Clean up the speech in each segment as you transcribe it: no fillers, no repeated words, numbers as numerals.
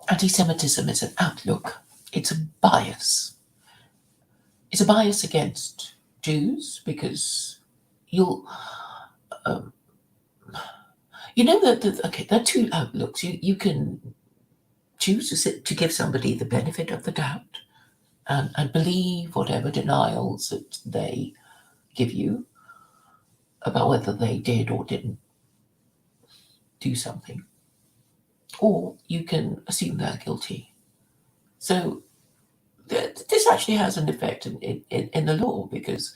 Anti-Semitism is an outlook. It's a bias. It's a bias against Jews because you'll, um, okay, there are two outlooks. You can choose to give somebody the benefit of the doubt and believe whatever denials that they give you about whether they did or didn't do something, or you can assume they're guilty. So this actually has an effect in the law because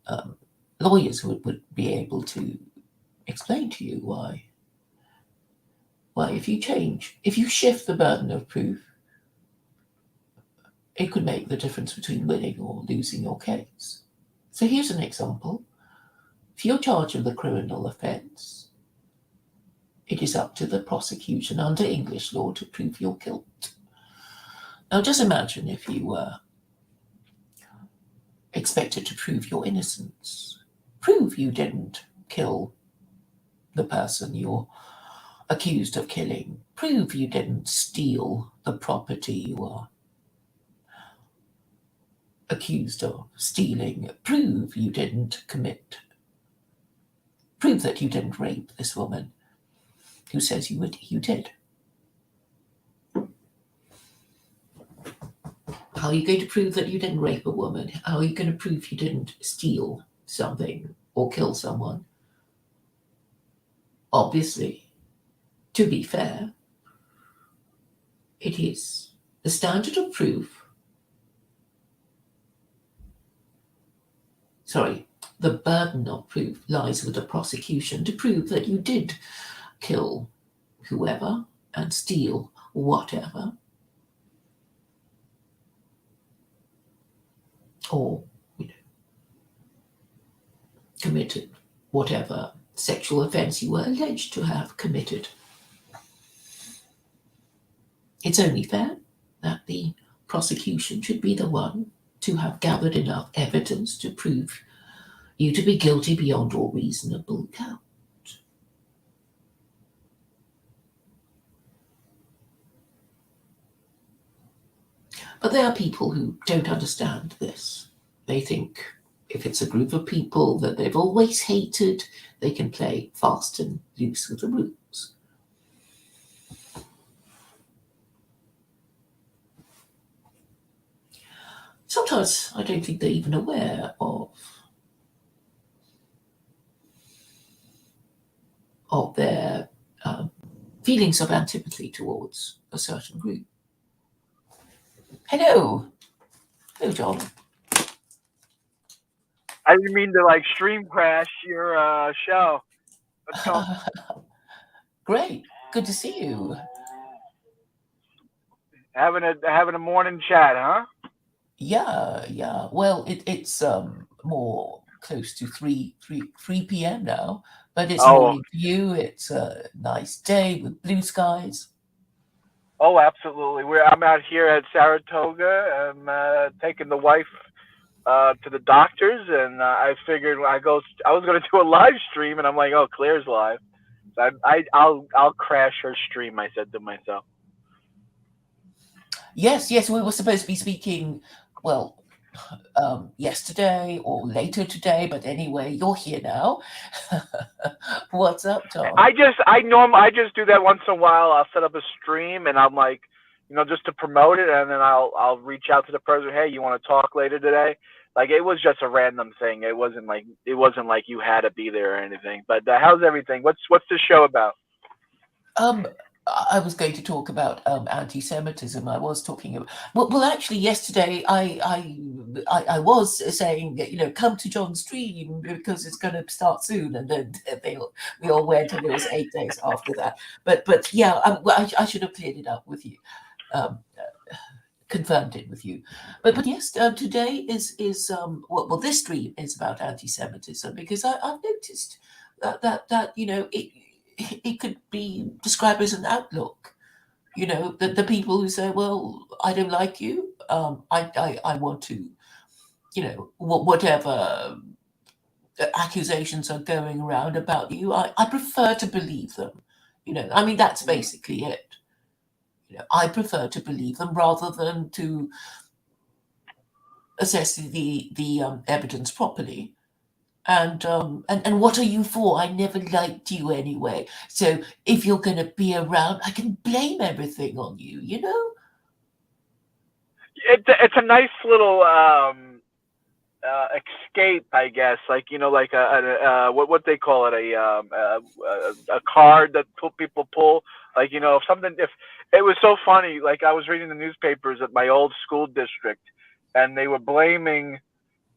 um, lawyers would be able to explain to you why if you shift the burden of proof, it could make the difference between winning or losing your case. So here's an example. If you're charged with a criminal offence, it is up to the prosecution under English law to prove your guilt. Now just imagine if you were expected to prove your innocence. Prove you didn't kill the person you're accused of killing. Prove you didn't steal the property you are accused of stealing. Prove you didn't prove that you didn't rape this woman who says you did. How are you going to prove that you didn't rape a woman? How are you going to prove you didn't steal something or kill someone? Obviously, to be fair, it is the standard of proof. The burden of proof lies with the prosecution to prove that you did kill whoever and steal whatever, or committed whatever sexual offence you were alleged to have committed. It's only fair that the prosecution should be the one to have gathered enough evidence to prove you to be guilty beyond all reasonable doubt. But there are people who don't understand this. They think if it's a group of people that they've always hated, they can play fast and loose with the rules. Sometimes I don't think they're even aware of their feelings of antipathy towards a certain group. Hello, John. I didn't mean to stream crash your show. Great, good to see you. Having a morning chat, huh? Yeah. Well, it's more close to 3 p.m. now, but it's morning for you. It's a nice day with blue skies. Oh, absolutely. I'm out here at Saratoga. I'm taking the wife to the doctors, and I figured I was going to do a live stream, and I'm like, oh, Claire's live. So I'll crash her stream. I said to myself. Yes, we were supposed to be speaking. Well, yesterday or later today, but anyway, you're here now. What's up, Tom? I just do that once in a while. I'll set up a stream, and I'm like, just to promote it, and then I'll reach out to the person. Hey, you want to talk later today? Like, it was just a random thing. It wasn't like you had to be there or anything. But how's everything? What's the show about? I was going to talk about anti-Semitism. I was talking about well actually yesterday I was saying come to John's stream because it's going to start soon, and then we all went, and it was 8 days after that. But yeah, I should have cleared it up with you, confirmed it with you. But yes, today is well this stream is about anti-Semitism because I've noticed that it could be described as an outlook. The people who say, well, I don't like you, I want to, whatever accusations are going around about you, I prefer to believe them. I mean, that's basically it. I prefer to believe them rather than to assess the evidence properly. And what are you for? I never liked you anyway. So if you're going to be around, I can blame everything on you. You know? It's a nice little escape, I guess. Like, like what they call it, a card that people pull. Like, if it was so funny. Like, I was reading the newspapers at my old school district, and they were blaming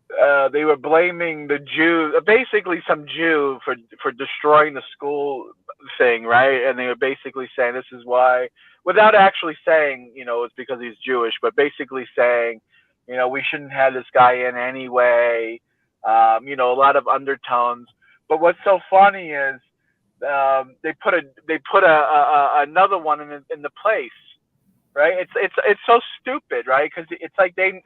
the Jew, basically some Jew, for destroying the school thing, right? And they were basically saying this is why, without actually saying, it's because he's Jewish, but basically saying, we shouldn't have this guy in anyway. A lot of undertones. But what's so funny is they put another one in the place, right? It's so stupid, right? Because it's like they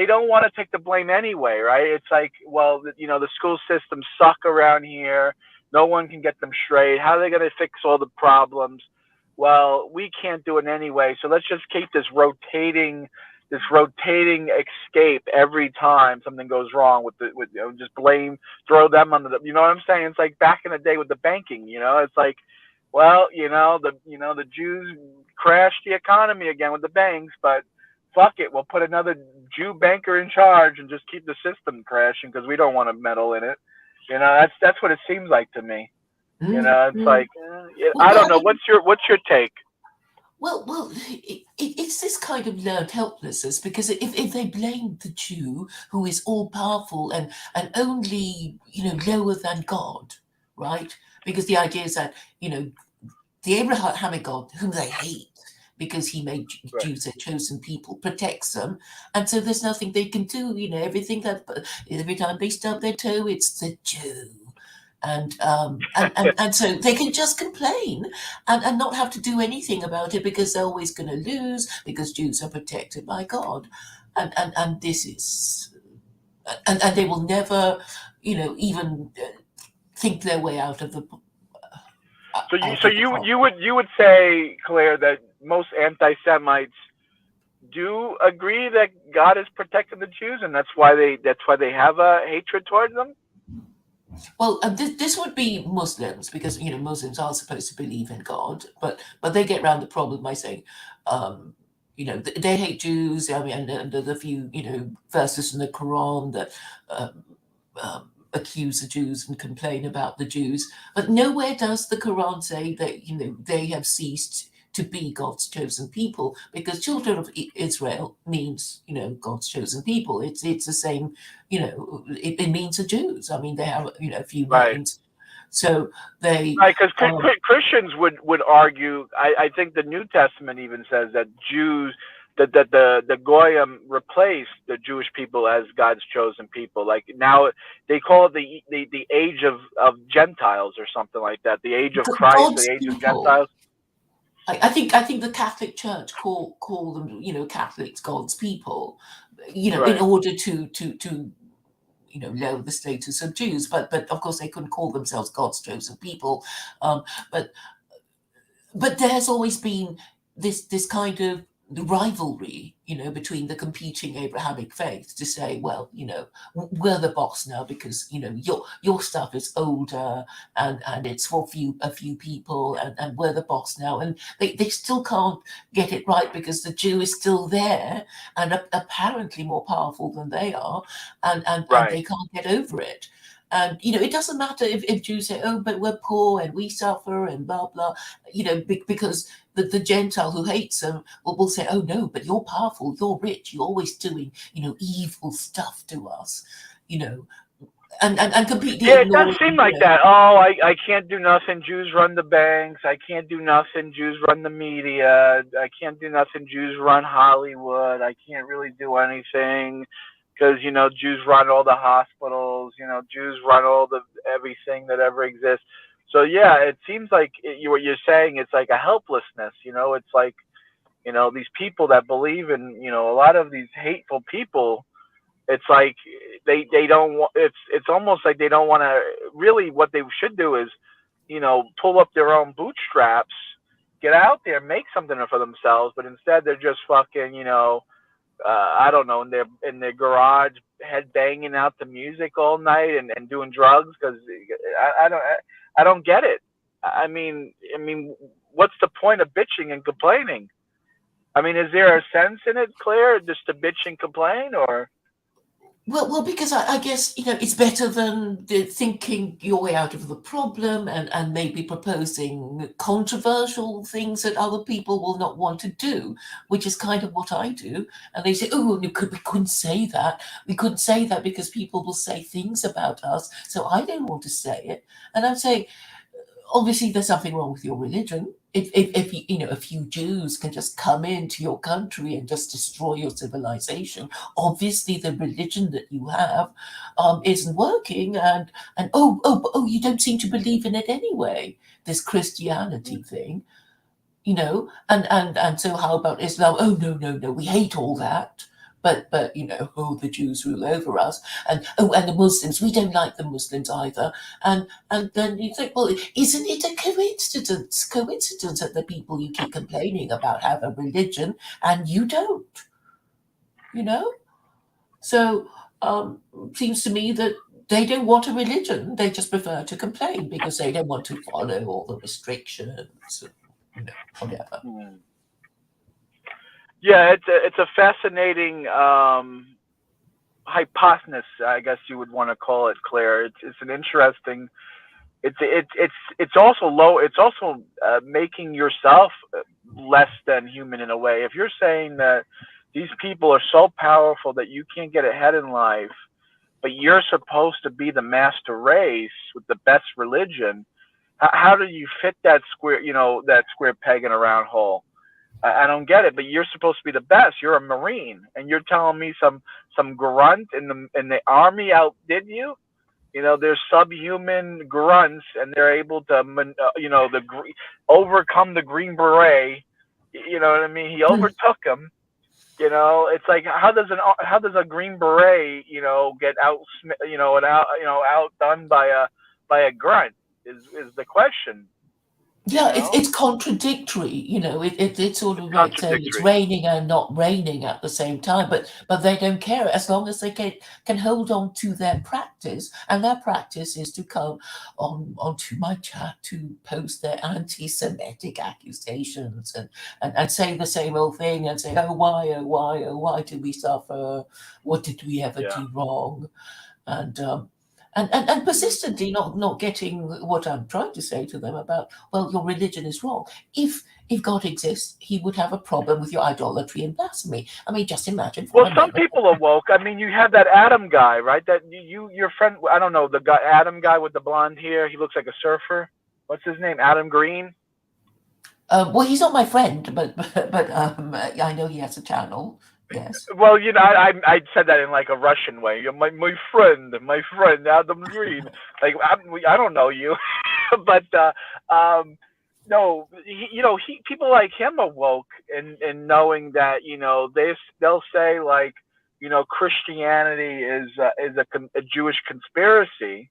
don't want to take the blame anyway, right? It's like, well, the school systems suck around here. No one can get them straight. How are they going to fix all the problems? Well, we can't do it anyway. So let's just keep this rotating escape every time something goes wrong with just throw them under the, you know what I'm saying? It's like back in the day with the banking, it's like, well, the Jews crashed the economy again with the banks, but fuck it, we'll put another Jew banker in charge and just keep the system crashing because we don't want to meddle in it. That's what it seems like to me. It's Mm. like, I Well, don't I know. mean, What's your take? it's this kind of learned helplessness because if they blame the Jew who is all powerful and only lower than God, right? Because the idea is that the Abrahamic God, whom they hate because he made Right. Jews their chosen people, protects them, and so there's nothing they can do. Every time they stub their toe, it's the Jew. And so they can just complain and not have to do anything about it because they're always going to lose because Jews are protected by God, and this is and they will never even think their way out of the So you out so of the you problem. you would say, Claire, that most anti-Semites do agree that God is protecting the Jews, and that's why they have a hatred towards them. Well, this would be Muslims because Muslims are supposed to believe in God, but they get around the problem by saying, um, they hate Jews. I mean, and the few verses in the Quran that accuse the Jews and complain about the Jews, but nowhere does the Quran say that they have ceased to be God's chosen people because children of Israel means God's chosen people. It's the same, it means the Jews. I mean, they have a few Right. names, so they. Right, because Um, Christians would argue. I think the New Testament even says that Jews, that the goyim replaced the Jewish people as God's chosen people. Like now they call it the age of Gentiles or something like that. The age of Christ, God's the age of people. Gentiles. I think the Catholic Church call them Catholics God's people, in Right. order to lower the status of Jews. But of course they couldn't call themselves God's chosen people. Um, but but there's always been this kind of rivalry, between the competing Abrahamic faiths to say, well, we're the boss now because your stuff is older and it's for a few people and we're the boss now, and they still can't get it right because the Jew is still there and apparently more powerful than they are, and Right. they can't get over it. And it doesn't matter if Jews say, "Oh, but we're poor and we suffer," and blah blah, because the Gentile who hates them will say, "Oh no, but you're powerful, you're rich, you're always doing evil stuff to us," you know, and completely Yeah, it does ignoring seem like that. Oh, I can't do nothing. Jews run the banks. I can't do nothing. Jews run the media. I can't do nothing. Jews run Hollywood. I can't really do anything because Jews run all the hospitals. Jews run all the everything that ever exists. So yeah, it seems like what you're saying. It's like a helplessness. It's like these people that believe in a lot of these hateful people. It's like they don't want. It's almost like they don't want to. Really, what they should do is pull up their own bootstraps get out there, make something for themselves, but instead they're just fucking, I don't know, in their garage, head banging out the music all night and doing drugs because I don't get it. I mean, what's the point of bitching and complaining? I mean, is there a sense in it, Claire, just to bitch and complain, or? Well, because I guess, it's better than thinking your way out of the problem and maybe proposing controversial things that other people will not want to do, which is kind of what I do. And they say, oh, we couldn't say that. We couldn't say that because people will say things about us. So I don't want to say it. And I'm saying, obviously there's something wrong with your religion. If a few Jews can just come into your country and just destroy your civilization, obviously the religion that you have isn't working, and you don't seem to believe in it anyway. This Christianity thing, and so how about Islam? Oh, no, we hate all that. But the Jews rule over us, and the Muslims, we don't like the Muslims either. And then you think, well, isn't it a coincidence that the people you keep complaining about have a religion and you don't? So seems to me that they don't want a religion. They just prefer to complain because they don't want to follow all the restrictions, whatever. Yeah, it's a fascinating hypothesis, I guess you would want to call it, Claire. It's an interesting. It's also low. It's also making yourself less than human in a way. If you're saying that these people are so powerful that you can't get ahead in life, but you're supposed to be the master race with the best religion, how do you fit that square? That square peg in a round hole? I don't get it. But you're supposed to be the best. You're a Marine, and you're telling me some grunt in the army outdid you. There's subhuman grunts, and they're able to, overcome the Green Beret. You know what I mean? He overtook him. It's like how does a Green Beret, get outdone by a grunt is the question. Yeah, it's contradictory, it's sort of like saying it's Contradictory. raining and not raining at the same time, but they don't care as long as they can hold on to their practice, and their practice is to come onto my chat to post their anti-Semitic accusations and say the same old thing and say, oh why do we suffer? What did we ever Yeah. do wrong? And persistently not getting what I'm trying to say to them about, well, your religion is wrong. If God exists, he would have a problem with your idolatry and blasphemy. I mean, just imagine for Well, a some moment. people are woke. I mean, you have that Adam guy, right? That your friend. I don't know the guy, Adam guy with the blonde hair. He looks like a surfer. What's his name? Adam Green. Well, he's not my friend, but I know he has a channel. Yes. Well, I said that in like a Russian way. You're my friend, Adam Green. Like I don't know you, but no, people like him are woke in knowing that they'll say like Christianity is a Jewish conspiracy,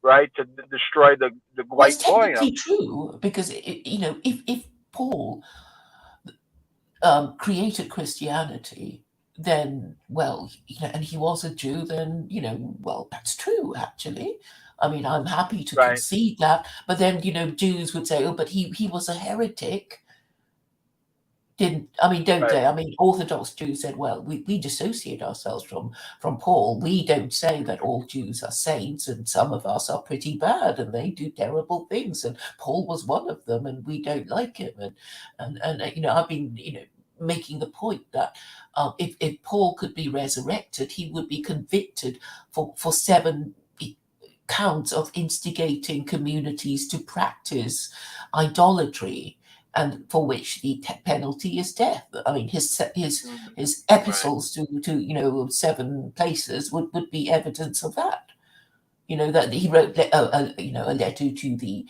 right, to destroy the Well, it's white boy. technically true because if Paul created Christianity, then, well, and he was a Jew, then, well, that's true, actually. I mean, I'm happy to Right. concede that, but then, Jews would say, oh, but he was a heretic. Don't Right. they? I mean, Orthodox Jews said, well, we dissociate ourselves from Paul. We don't say that all Jews are saints, and some of us are pretty bad, and they do terrible things, and Paul was one of them, and we don't like him. And I've been, making the point that if Paul could be resurrected, he would be convicted for 7 counts of instigating communities to practice idolatry, and for which the penalty is death. I mean, his epistles to 7 places would be evidence of that. That he wrote a letter to the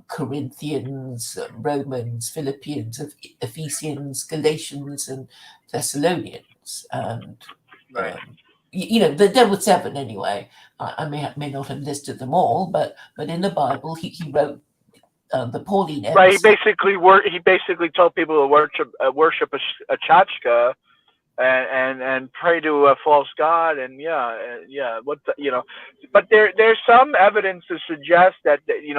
Corinthians, Romans, Philippians, Ephesians, Galatians, and Thessalonians, and Right. there were 7 anyway. I may not have listed them all, but in the Bible he wrote the Pauline Right. embassy. He basically told people to worship a chachka and pray to a false god, and but there's some evidence to suggest that he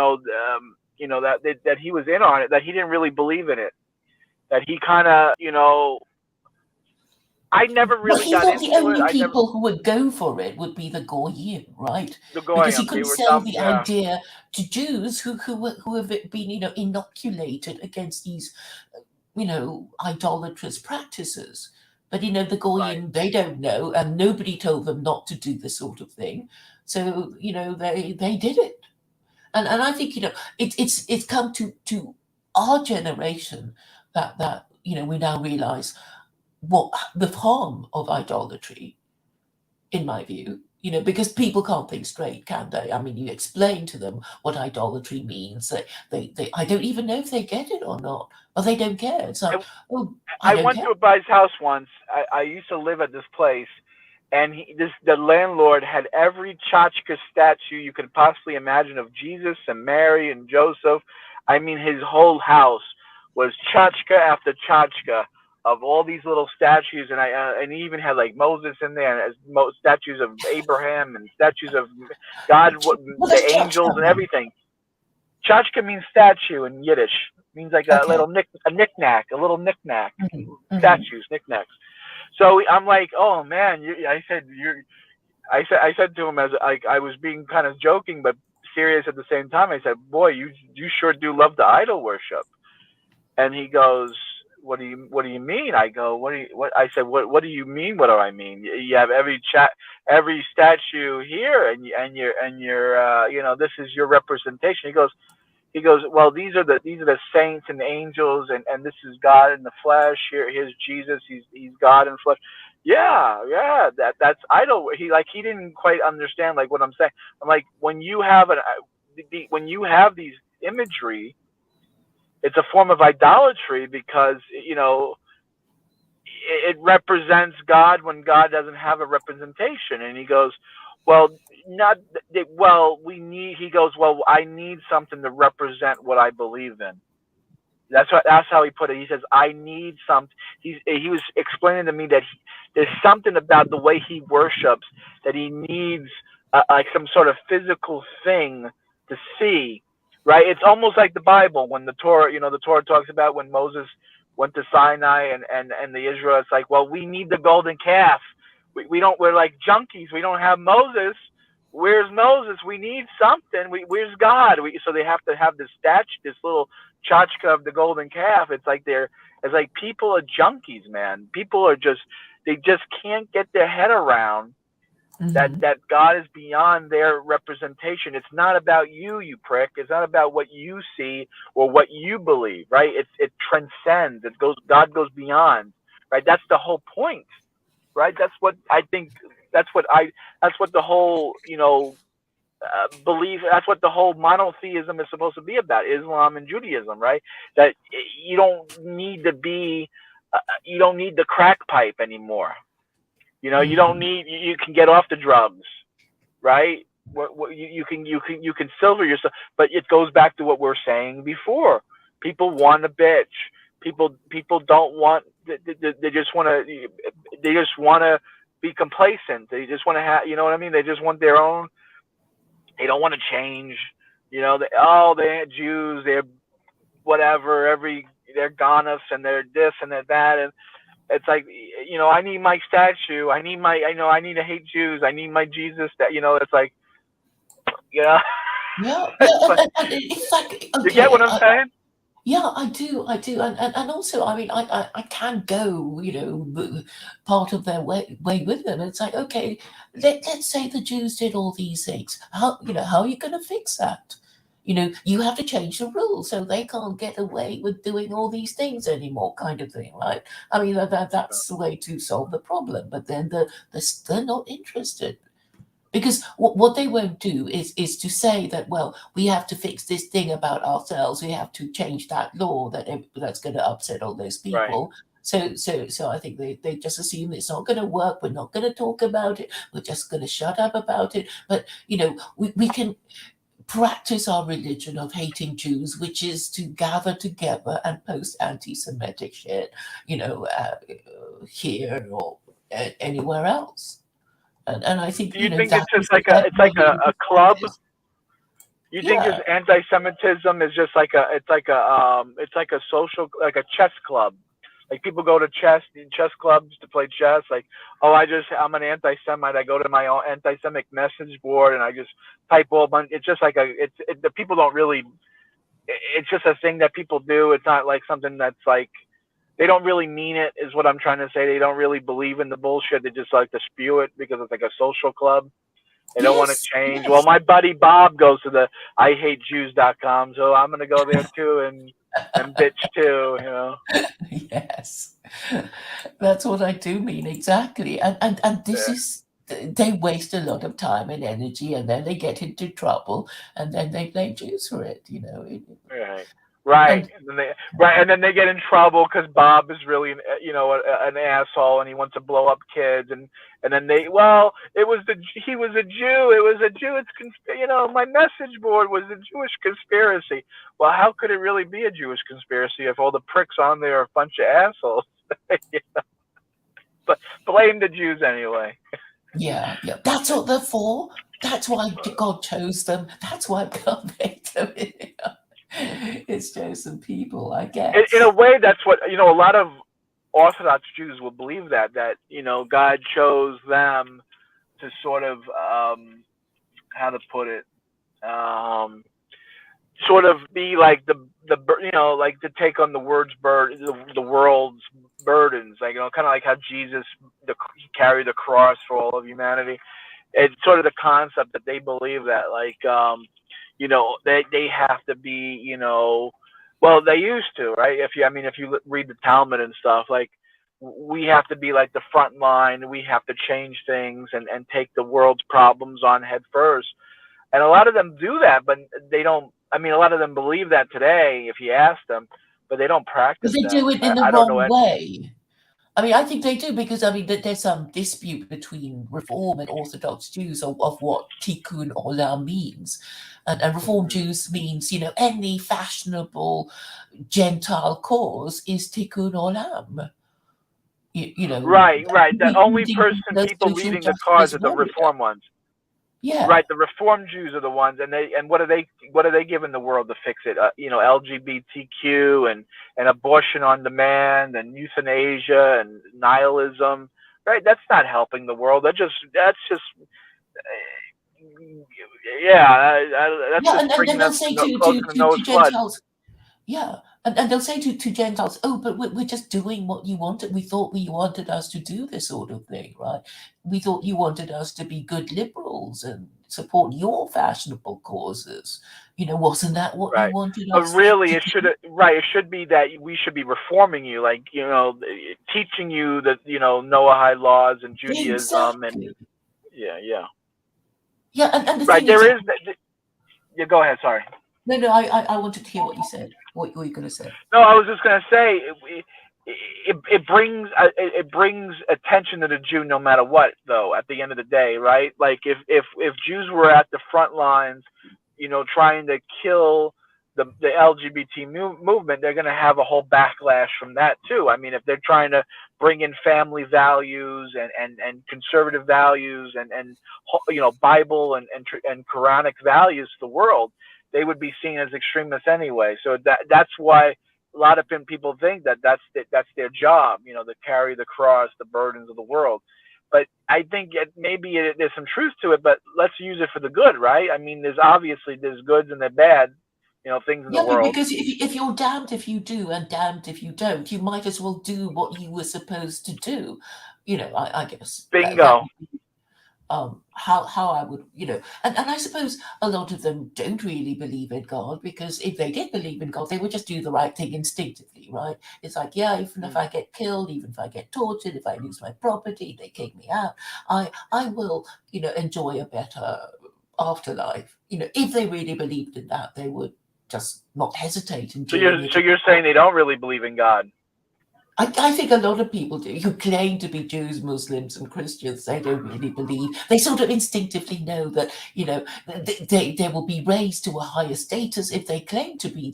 was in on it, that he didn't really believe in it, that he kind of, I never Well, really he got thought the into it. only I never people who would go for it would be the Goyim, right? The Because he goyim, they couldn't were sell dumb. the Yeah. idea to Jews who have been, inoculated against these, idolatrous practices. But the Right. Goyim, they don't know, and nobody told them not to do this sort of thing. So they did it, and I think it's come to our generation that we now realize what the harm of idolatry, in my view, because people can't think straight, can they? I mean, you explain to them what idolatry means. I don't even know if they get it or not, or they don't care. It's like, I, oh, I I don't went care. to a guy's house once. I used to live at this place, and the landlord had every tchotchke statue you could possibly imagine of Jesus and Mary and Joseph. I mean, his whole house was tchotchke after tchotchke of all these little statues, and he even had like Moses in there, and statues of Abraham and statues of God, What the does church angels, and come in? everything. Tchotchke means statue in Yiddish. It means like a Okay. little knickknack, a little knickknack, Mhm, mhm. statues, knickknacks. So I'm like, oh man, I said to him, as I was being kind of joking but serious at the same time. I said, boy, you sure do love the idol worship. And he goes, what do you mean? I go, what I said, what do you mean? What do I mean? You have every statue here, and this is your representation. He goes, well, these are the saints and the angels, and this is God in the flesh. Here's Jesus. He's God in flesh. Yeah, that's idol. He didn't quite understand like what I'm saying. I'm like, when you have these imagery, it's a form of idolatry, because it represents God when God doesn't have a representation. And he goes, well, not well. We need. He goes, well, I need something to represent what I believe in. That's how he put it. He says, I need something. He was explaining to me that there's something about the way he worships that he needs, like some sort of physical thing to see. Right? It's almost like the Bible, when the Torah talks about when Moses went to Sinai, and the Israelites, like, well, we need the golden calf. We're like junkies. We don't have Moses. Where's Moses? We need something. Where's God? So they have to have this statue, this little tchotchke of the golden calf. It's like people are junkies, man. People are they just can't get their head around Mhm. that God is beyond their representation. It's not about you, you prick. It's not about what you see or what you believe, right? It transcends. God goes beyond, right? That's the whole point, right? That's what I think. That's what I. That's what the whole belief. That's what the whole monotheism is supposed to be about. Islam and Judaism, right? That you don't need to be. You don't need the crack pipe anymore. You don't Mhm. need. You can get off the drugs, right? You can silver yourself, but it goes back to what we are saying before. People want a bitch. People don't want. They just want to. They just want to be complacent. They just want to have. You know what I mean? They just want their own. They don't want to change. They're Jews. They're whatever. They're Ganas, and they're this and they're that, and it's like, I need my statue. I need to hate Jews. I need my Jesus. It's like, you know, Yeah, it's yeah, like, and it's like, you get okay, what I'm saying? yeah, I do, and also, I mean, I can go, part of their way with them. It's like, okay, let's say the Jews did all these things. How are you going to fix that? You have to change the rules so they can't get away with doing all these things anymore, kind of thing, right? I mean, that's the way to solve the problem. But then they're not interested. Because what they won't do is to say that, well, we have to fix this thing about ourselves. We have to change that law that's going to upset all those Right. people. So I think they just assume it's not going to work. We're not going to talk about it. We're just going to shut up about it. But we can practice our religion of hating Jews, which is to gather together and post anti-Semitic shit, here or anywhere else. And I think, Do you think that it's just is the like a, it's like a club? is. You think this Yeah. anti-Semitism is just like it's like a social, like a chess club. Like people go to chess clubs to play chess. Like, oh, I'm an anti-Semite. I go to my own anti-Semitic message board and I just type all bunch. It's just like the people don't really. It's just a thing that people do. It's not like something that's like they don't really mean it. Is what I'm trying to say. They don't really believe in the bullshit. They just like to spew it because it's like a social club. They don't want to Yes. change. Well, Yes. my buddy Bob goes to the IHateJews.com, so I'm gonna go there too and bitch too. Yes. That's what I do mean, exactly. And this Yeah. is, they waste a lot of time and energy, and then they get into trouble, and then they blame Jews for it. Right. Right. And And then they get in trouble because Bob is really an asshole and he wants to blow up kids and then he was a Jew. It was a Jew. My message board was a Jewish conspiracy. Well, how could it really be a Jewish conspiracy if all the pricks on there are a bunch of assholes? But blame the Jews anyway. yeah, that's what they're for. That's why God chose them. That's why God made them. It's chosen people, I In a guess. way, that's what a lot of Orthodox Jews will believe that God chose them to sort of how to put it, sort of be like like to take on the world's burdens, like kind of like how Jesus carried the cross for all of humanity. It's sort of the concept that they believe that they have to be well, they used to, right? If you read the Talmud and stuff, like we have to be like the front line. We have to change things and take the world's problems on head first. And a lot of them do that, but they don't. A lot of them believe that today, if you ask them, but they don't But practice they that. do it in the I don't know wrong any. way. I think they do, because there's some dispute between Reform and Orthodox Jews of what Tikkun Olam means, and Reform Jews means any fashionable Gentile cause is Tikkun Olam. Right, right. The only Reading person the people social leading the cause justice are the warrior. Reform ones. Yeah, Right, the Reform Jews are the ones, and what are they giving the world to fix it? LGBTQ and abortion on demand and euthanasia and nihilism. Right, that's not helping the world. That's just that's yeah, just and bringing they'll us say closer to Noah's to flood. Gentiles. Yeah, and they'll say to Gentiles, "Oh, but we're just doing what you wanted. We thought you wanted us to do this sort of thing, right? We thought you wanted us to be good liberals and support your fashionable causes. Wasn't that what you Right. wanted But us really, to do?" it should be that we should be reforming you, like, teaching you the, Noahide laws and Judaism and, Exactly. yeah. Yeah, and the Right. thing is, Yeah, go ahead. Sorry. no, I wanted to hear what you said. What were you going to say? No, I was just going to say it brings attention to the Jew no matter what, though, at the end of the day, right? Like if Jews were at the front lines, trying to kill the LGBT movement, they're going to have a whole backlash from that too. If they're trying to bring in family values and conservative values and Bible and Quranic values to the world, they would be seen as extremists anyway. So that's why a lot of people think that that's their job, to carry the cross, the burdens of the world. But I think there's some truth to it, but let's use it for the good, right? There's goods and there's bad, things in the Yeah, world. because if you're damned if you do and damned if you don't, you might as well do what you were supposed to do. I guess that Bingo. would be how I would, and I suppose a lot of them don't really believe in God, because if they did believe in God, they would just do the right thing instinctively, right? It's like, yeah, even if I get killed, even if I get tortured, if I lose my property, they kick me out, I will, enjoy a better afterlife. If they really believed in that, they would just not hesitate in So doing you're it. so you're saying they don't really believe in God? I think a lot of people who claim to be Jews, Muslims, and Christians, they don't really believe. They sort of instinctively know that, they will be raised to a higher status if they claim to be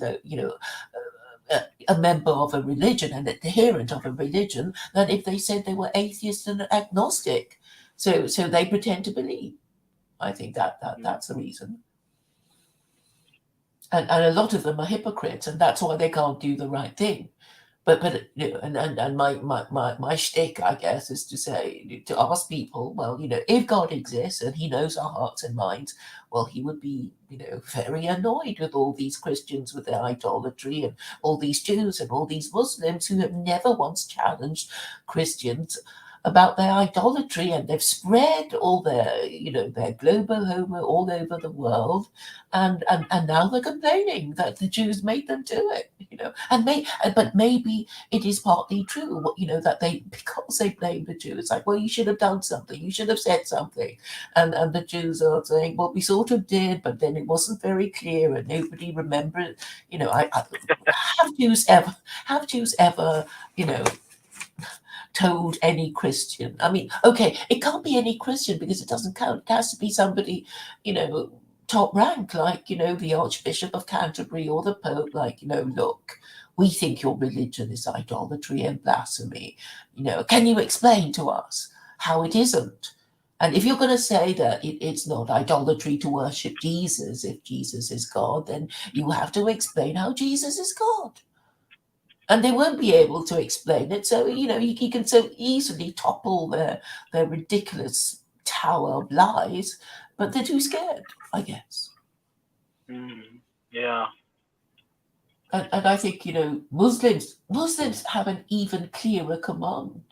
a member of a religion, an adherent of a religion, than if they said they were atheist and agnostic. So they pretend to believe. I think that's the reason. And a lot of them are hypocrites, and that's why they can't do the right thing. But and my shtick, I guess, is to ask people, well, if God exists and He knows our hearts and minds, well, He would be, very annoyed with all these Christians with their idolatry, and all these Jews and all these Muslims who have never once challenged Christians about their idolatry, and they've spread all their global homo all over the world, and now they're complaining that the Jews made them do it, but maybe it is partly true, that because they blame the Jews, like, well, you should have done something, you should have said something, and the Jews are saying, well, we sort of did, but then it wasn't very clear and nobody remembered. Have Jews ever, told any Christian? I mean, okay, it can't be any Christian because it doesn't count. It has to be somebody, top rank, like, the Archbishop of Canterbury or the Pope, like, look, we think your religion is idolatry and blasphemy. Can you explain to us how it isn't? And if you're going to say that it's not idolatry to worship Jesus, if Jesus is God, then you have to explain how Jesus is God. And they won't be able to explain it. So, you can so easily topple their ridiculous tower of lies, but they're too scared, I guess. Yeah. And I think, Muslims have an even clearer command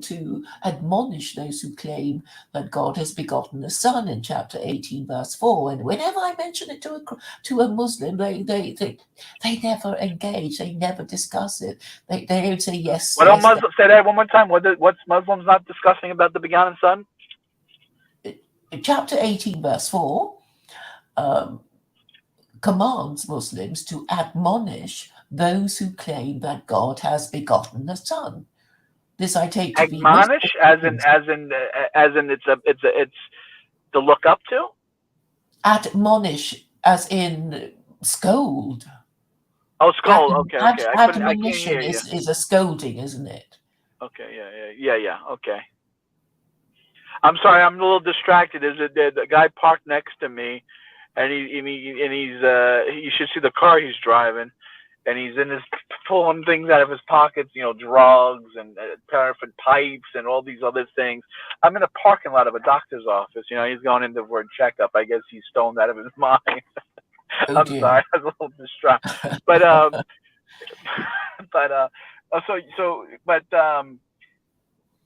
to admonish those who claim that God has begotten a son in chapter 18, verse 4. And whenever I mention it to a Muslim, they never engage, they never discuss it. They don't say yes. What don't Muslims say that one more time? What's Muslims not discussing about the begotten son? Chapter 18, verse 4 commands Muslims to admonish those who claim that God has begotten a son. This I take to be admonish, as in it's to look up to. Admonish, as in scold. Oh, scold. Okay. Admonition is a scolding, isn't it? Okay. Yeah. Okay. I'm sorry, I'm a little distracted. There's the guy parked next to me, and he's you should see the car he's driving, and he's pulling things out of his pockets, drugs and paraffin pipes and all these other things. I'm in a parking lot of a doctor's office. He's going in for a checkup. I guess he's stoned out of his mind. I'm sorry, I was a little distracted.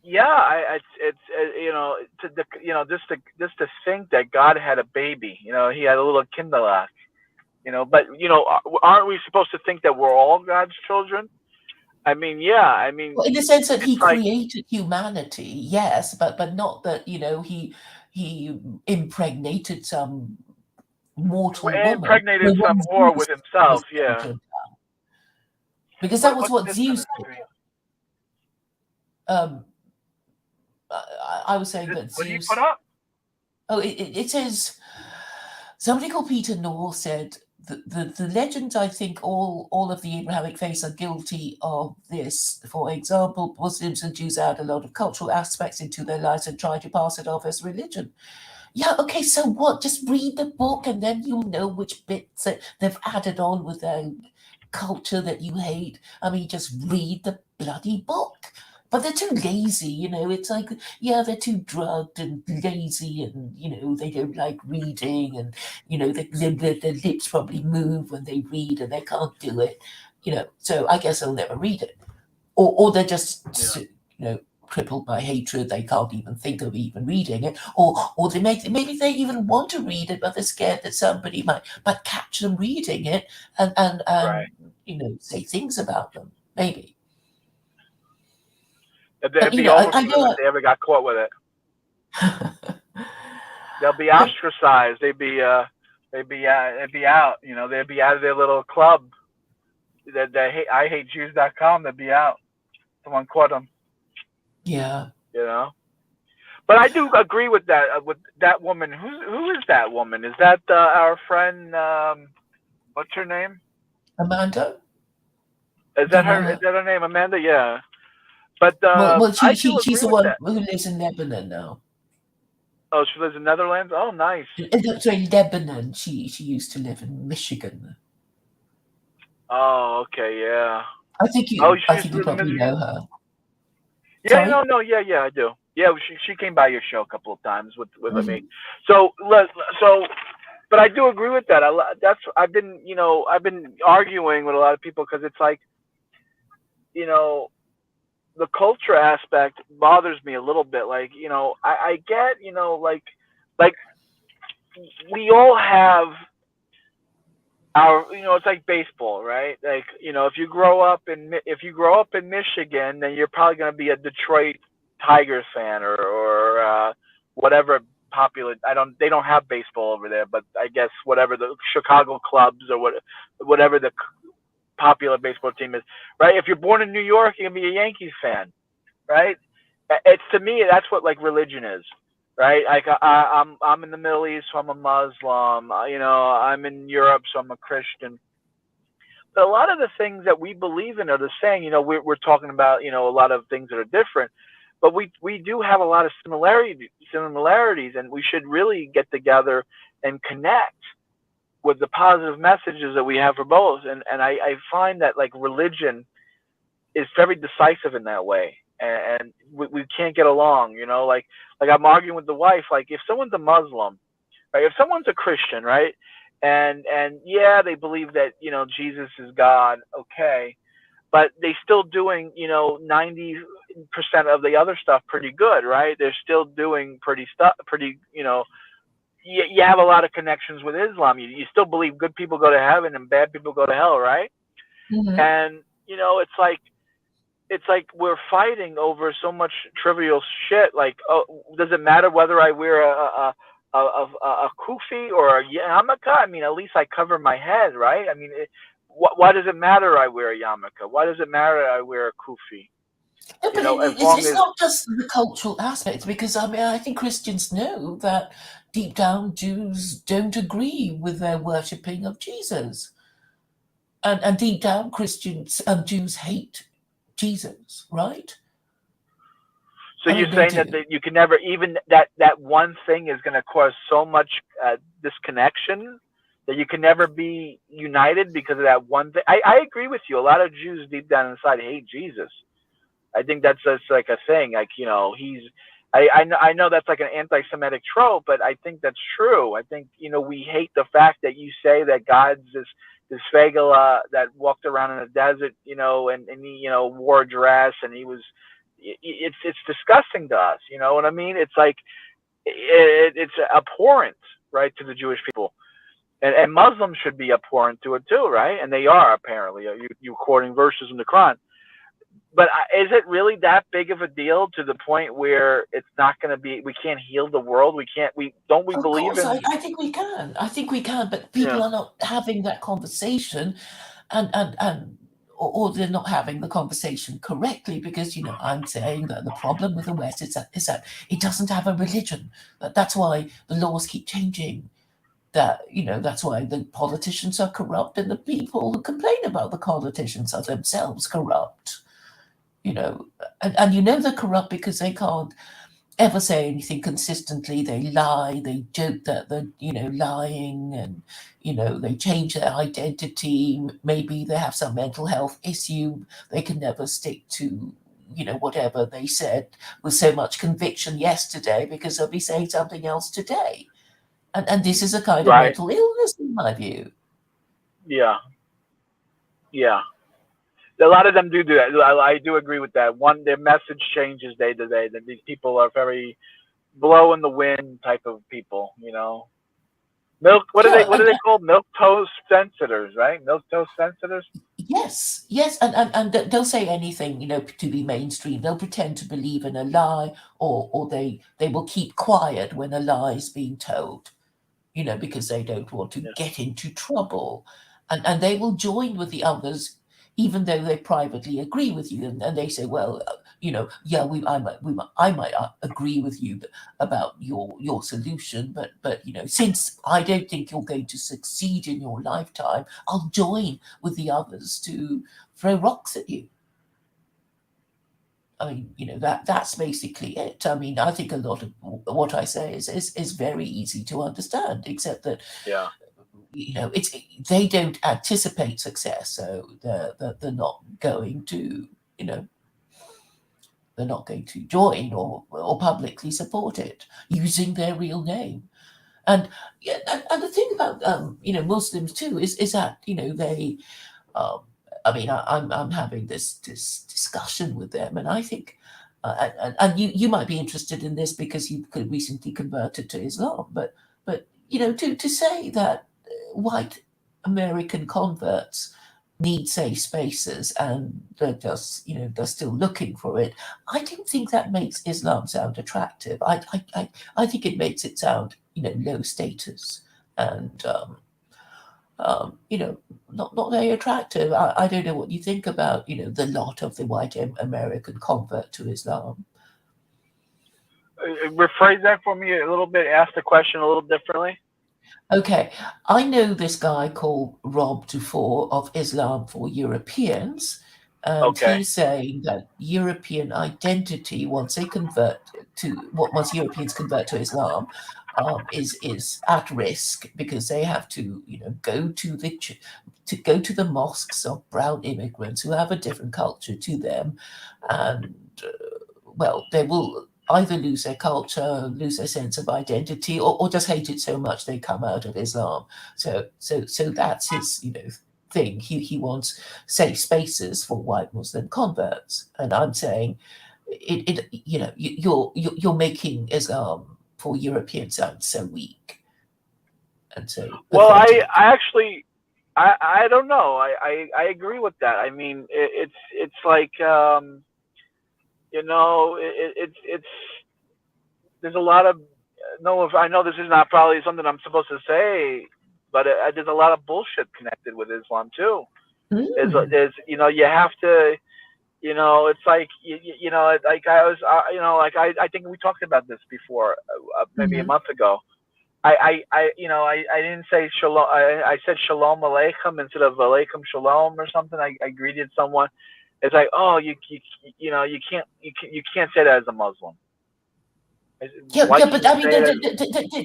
Yeah, just to think that God had a baby. He had a little kinderlach. But aren't we supposed to think that we're all God's children? I mean, yeah. Well, in the sense that He created humanity, yes, but not that He impregnated some mortal woman. Impregnated some whore with Himself, yeah. Because that was what Zeus did. I was saying that Zeus. What did he put up? Oh, it says, somebody called Peter North said the legends, I think all of the Abrahamic faiths are guilty of this. For example, Muslims and Jews add a lot of cultural aspects into their lives and try to pass it off as religion. Yeah, okay, so what? Just read the book and then you'll know which bits that they've added on with their culture that you hate. I mean, just read the bloody book. But they're too lazy, it's like, yeah, they're too drugged and lazy, and, they don't like reading, and, their lips probably move when they read and they can't do it, so I guess they'll never read it. Or they're just, crippled by hatred, they can't even think of even reading it, or maybe they even want to read it, but they're scared that somebody might catch them reading it and right. Say things about them, maybe. It'd be over for them if they ever got caught with it. They'll be ostracized. They'd be out. They'd be out. They'd be out of their little club. That I hate Jews.com. They'd be out. Someone caught him. Yeah. You know. But I do agree with that woman. Who is that woman? Is that our friend? What's her name? Amanda? Is that Don't know her? Is her. that her name, Amanda? Yeah. But Well, I do she's agree the with one that. who lives in Lebanon now. Oh, she lives in Netherlands. Oh, nice. Sorry, Lebanon. She used to live in Michigan. Oh, okay, yeah. Oh, I she used think to you live in probably Michigan. know her. Yeah, Sorry? no, no, yeah, yeah, I do. Yeah, she came by your show a couple of times with me. Mhm. So so, but I do agree with that. That's I've been arguing with a lot of people because it's like you know the culture aspect bothers me a little bit. Like I get like we all have our it's like baseball, right? Like if you grow up in Michigan, then you're probably going to be a Detroit Tigers fan or whatever popular. I don't They don't have baseball over there, but I guess whatever the Chicago Cubs or whatever the popular baseball team is, right? If you're born in New York, you're going to be a Yankees fan, right? It's to me that's what like religion is, right? Like I'm in the Middle East, so I'm a Muslim. I'm in Europe, so I'm a Christian. But a lot of the things that we believe in are the same. We're talking about a lot of things that are different, but we do have a lot of similarities, and we should really get together and connect with the positive messages that we have for both. And I find that like religion is very decisive in that way, and we can't get along. Like I'm arguing with the wife. Like if someone's a Muslim, right? If someone's a Christian, right? And yeah, they believe that Jesus is God. Okay, but they still doing 90% of the other stuff pretty good, right? They're still doing pretty. You have a lot of connections with Islam. You still believe good people go to heaven and bad people go to hell, right? Mhm. And it's like we're fighting over so much trivial shit. Like, oh, does it matter whether I wear a kufi or a yarmulke? I mean, at least I cover my head, right? I mean, why does it matter I wear a yarmulke? Why does it matter I wear a kufi? No, but As long it's as not just the cultural aspect, because I mean, I think Christians know that deep down Jews don't agree with their worshipping of Jesus. And deep down Christians and Jews hate Jesus, right? so I you're mean, they saying that, do. you can never even that one thing is going to cause so much disconnection that you can never be united because of that one thing. I agree with you. A lot of Jews deep down inside hate Jesus. I think that's just like a thing. Like he's. I know that's like an anti-Semitic trope, but I think that's true. I think we hate the fact that you say that God's this Fagala that walked around in the desert, and he wore a dress and he was. It's disgusting to us. You know what I mean? It's like it's abhorrent, right, to the Jewish people. And Muslims should be abhorrent to it too, right? And they are apparently. You quoting verses in the Quran, but is it really that big of a deal to the point where it's not going to be? We can't heal the world. We can't. We don't. We Of believe course, in. I think we can. I think we can, but Yeah. people are not having that conversation, and or they're not having the conversation correctly, because I'm saying that the problem with the West is that it doesn't have a religion. That's why the laws keep changing. That's why the politicians are corrupt, and the people who complain about the politicians are themselves corrupt. You know, and they're corrupt because they can't ever say anything consistently. They lie, they joke that they're, lying, and, they change their identity. Maybe they have some mental health issue. They can never stick to, whatever they said with so much conviction yesterday, because they'll be saying something else today. And this is a kind of Right. mental illness, in my view. Yeah. Yeah. A lot of them do that. I do agree with that. Their message changes day to day. That these people are very blow in the wind type of people. Milk. What are they? Yeah, What are they called? Milk toast sensitors, right? Milk toast sensitors. yes, yes, and they'll say anything, to be mainstream. They'll pretend to believe in a lie, or they will keep quiet when a lie is being told, because they don't want to Yeah. get into trouble, and they will join with the others even though they privately agree with you, and they say, well, yeah, I might agree with you about your solution, but since I don't think you're going to succeed in your lifetime, I'll join with the others to throw rocks at you. I mean, that's basically it. I mean, I think a lot of what I say is very easy to understand, except that Yeah. it's they don't anticipate success, so they're not going to they're not going to join or publicly support it using their real name. And yeah, and the thing about Muslims too is that they um, I mean, I'm having this discussion with them, and I think, and you might be interested in this because you could recently converted to Islam, but to say that white American converts need safe spaces and they're just they're still looking for it. I don't think that makes Islam sound attractive. I think it makes it sound low status and not very attractive. I don't know what you think about, the lot of the white American convert to Islam. Rephrase that for me a little bit. Ask the question a little differently. Okay, I know this guy called Rob Dufour of Islam for Europeans, and Okay. he's saying that European identity, once Europeans convert to Islam, is at risk because they have to, go to go to the mosques of brown immigrants who have a different culture to them, and well, they will either lose their culture, lose their sense of identity, or just hate it so much they come out of Islam. So that's his thing. He wants safe spaces for white Muslim converts, and I'm saying you're making Islam for Europeans sound so weak and so Well, pathetic. I actually, I don't know. I agree with that. I mean, it's like, it's there's a lot of no. If I know this is not probably something I'm supposed to say, but there's a lot of bullshit connected with Islam too. Mm. There's you have to it's like like I was like I think we talked about this before maybe a Hmm. month ago. I didn't say shalom. I said shalom aleichem instead of aleikum shalom or something. I greeted someone. It's like, oh, you can't say that as a Muslim. Yeah, Why yeah, can't but you I mean, say it as?